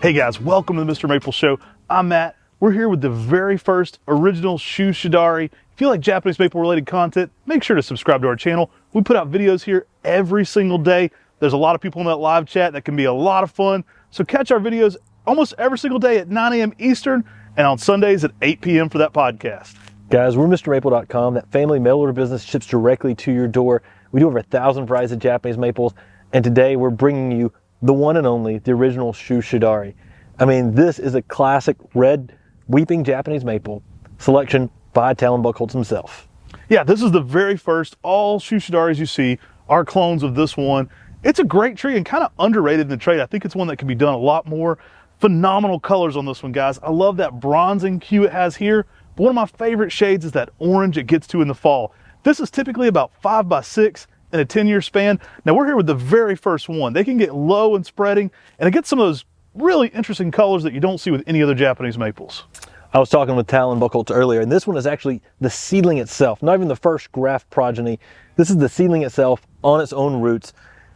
Hey guys, welcome to the MrMaple Show. I'm Matt. We're here with the very first original Shu Shidare. If you like Japanese maple related content, make sure to subscribe to our channel. We put out videos here every single day. There's a lot of people in that live chat that can be a lot of fun. So catch our videos almost every single day at 9 a.m. Eastern and on Sundays at 8 p.m. for that podcast. Guys, we're MrMaple.com. That family mail order business ships directly to your door. We do over 1,000 varieties of Japanese maples, and today we're bringing you the one and only, the original Shu Shidare. I mean, this is a classic red weeping Japanese maple selection by Talon Buchholz himself. Yeah, this is the very first. All Shu Shidares you see are clones of this one. It's a great tree and kind of underrated in the trade. I think it's one that can be done a lot more. Phenomenal colors on this one, guys. I love that bronzing hue it has here. But one of my favorite shades is that orange it gets to in the fall. This is typically about 5x6 in a 10-year span. Now we're here with the very first one. They can get low and spreading, and it gets some of those really interesting colors that you don't see with any other Japanese maples. I was talking with Talon Buchholz earlier, and this one is actually the seedling itself, not even the first graft progeny. This is the seedling itself on its own roots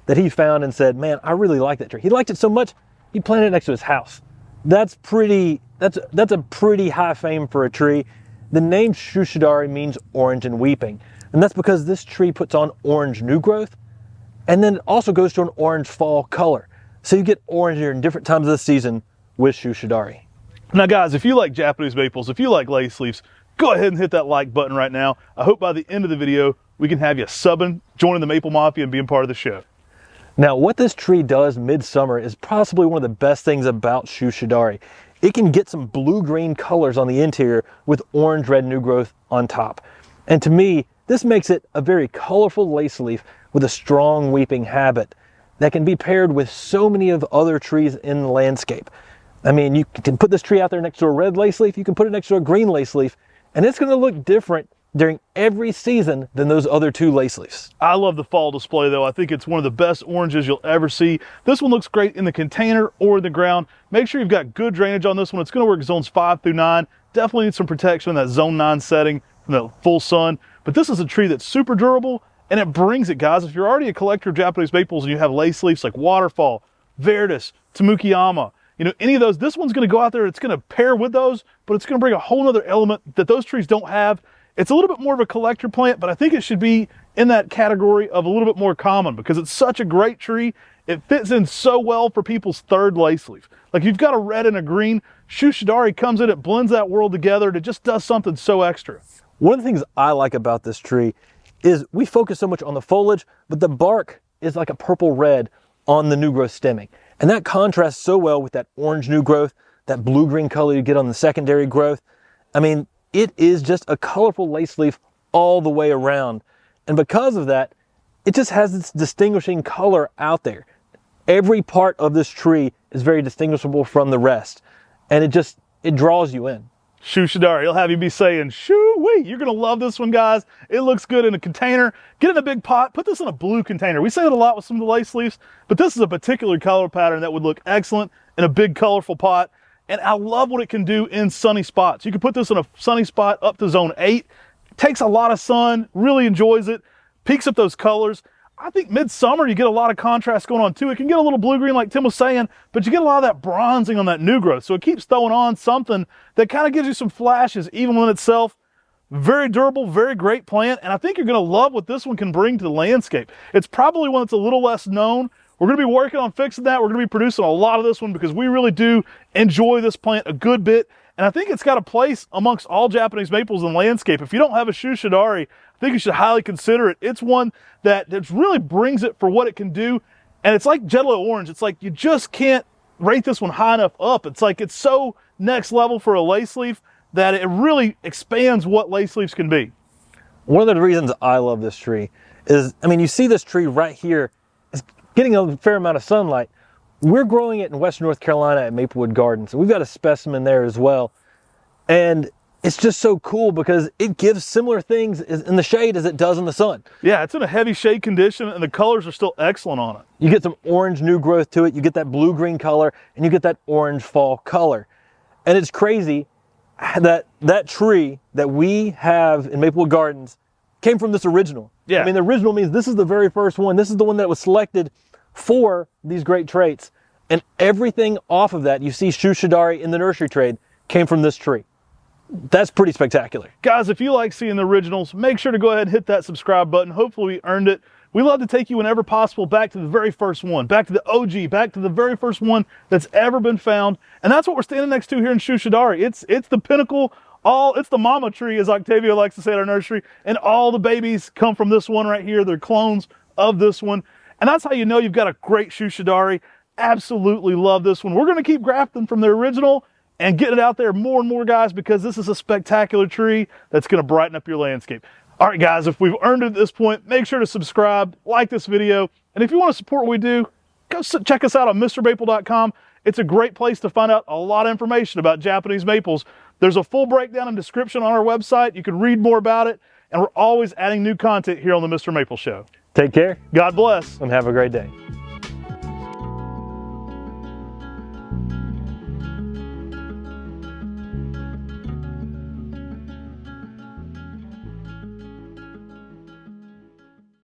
that he found and said, man, I really like that tree. He liked it so much, he planted it next to his house. That's a pretty high fame for a tree. The name Shu Shidare means orange and weeping. And that's because this tree puts on orange new growth, and then it also goes to an orange fall color. So you get orange here in different times of the season with Shu Shidare. Now guys, if you like Japanese maples, if you like lace leaves, go ahead and hit that like button right now. I hope by the end of the video, we can have you subbing, joining the Maple Mafia, and being part of the show. Now, what this tree does midsummer is possibly one of the best things about Shu Shidare. It can get some blue-green colors on the interior with orange-red new growth on top. And to me, this makes it a very colorful lace leaf with a strong weeping habit that can be paired with so many of the other trees in the landscape. I mean, you can put this tree out there next to a red lace leaf, you can put it next to a green lace leaf, and it's going to look different during every season than those other two lace leaves. I love the fall display though. I think it's one of the best oranges you'll ever see. This one looks great in the container or in the ground. Make sure you've got good drainage on this one. It's going to work zones 5 through 9. Definitely need some protection in that zone 9 setting from the full sun. But this is a tree that's super durable, and it brings it, guys. If you're already a collector of Japanese maples and you have lace leaves like Waterfall, Verdus, Tamukiyama, you know, any of those, this one's going to go out there, it's going to pair with those, but it's going to bring a whole other element that those trees don't have. It's a little bit more of a collector plant, but I think it should be in that category of a little bit more common because it's such a great tree. It fits in so well for people's third lace leaf. Like you've got a red and a green, Shu Shidare comes in, it blends that world together, and it just does something so extra. One of the things I like about this tree is we focus so much on the foliage, but the bark is like a purple red on the new growth stemming. And that contrasts so well with that orange new growth, that blue-green color you get on the secondary growth. I mean, it is just a colorful lace leaf all the way around. And because of that, it just has this distinguishing color out there. Every part of this tree is very distinguishable from the rest. And it draws you in. Shu Shidare, he'll have you be saying, shoo-wee, you're gonna love this one, guys. It looks good in a container. Get in a big pot, put this in a blue container. We say it a lot with some of the lace leaves, but this is a particular color pattern that would look excellent in a big colorful pot. And I love what it can do in sunny spots. You can put this in a sunny spot up to zone 8. It takes a lot of sun, really enjoys it, peaks up those colors. I think midsummer you get a lot of contrast going on too. It can get a little blue-green like Tim was saying, but you get a lot of that bronzing on that new growth. So it keeps throwing on something that kind of gives you some flashes even when itself. Very durable, very great plant. And I think you're gonna love what this one can bring to the landscape. It's probably one that's a little less known. We're gonna be working on fixing that. We're gonna be producing a lot of this one because we really do enjoy this plant a good bit. And I think it's got a place amongst all Japanese maples in landscape. If you don't have a Shu Shidare, I think you should highly consider it. It's one that really brings it for what it can do. And it's like Jello Orange. It's like you just can't rate this one high enough up. It's like it's so next level for a lace leaf that it really expands what lace leaves can be. One of the reasons I love this tree is, I mean, you see this tree right here. It's getting a fair amount of sunlight. We're growing it in Western North Carolina at Maplewood Gardens. We've got a specimen there as well. And it's just so cool because it gives similar things in the shade as it does in the sun. Yeah, it's in a heavy shade condition and the colors are still excellent on it. You get some orange new growth to it, you get that blue-green color, and you get that orange fall color. And it's crazy that that tree that we have in Maplewood Gardens came from this original. Yeah. I mean, the original means this is the very first one. This is the one that was selected for these great traits. and everything off of that you see Shu Shidare in the nursery trade came from this tree. That's pretty spectacular. Guys, if you like seeing the originals, make sure to go ahead and hit that subscribe button. Hopefully we earned it. We love to take you whenever possible back to the very first one, back to the OG, back to the very first one that's ever been found. And that's what we're standing next to here in Shu Shidare. It's the pinnacle, it's the mama tree, as Octavia likes to say at our nursery, and all the babies come from this one right here. They're clones of this one. And that's how you know you've got a great Shu Shidare. Absolutely love this one. We're going to keep grafting from the original and getting it out there more and more, guys, because this is a spectacular tree that's going to brighten up your landscape. All right, guys, if we've earned it at this point, make sure to subscribe, like this video, and if you want to support what we do, go check us out on MrMaple.com. It's a great place to find out a lot of information about Japanese maples. There's a full breakdown and description on our website. You can read more about it, and we're always adding new content here on the Mr. Maple Show. Take care God bless. and have a great day.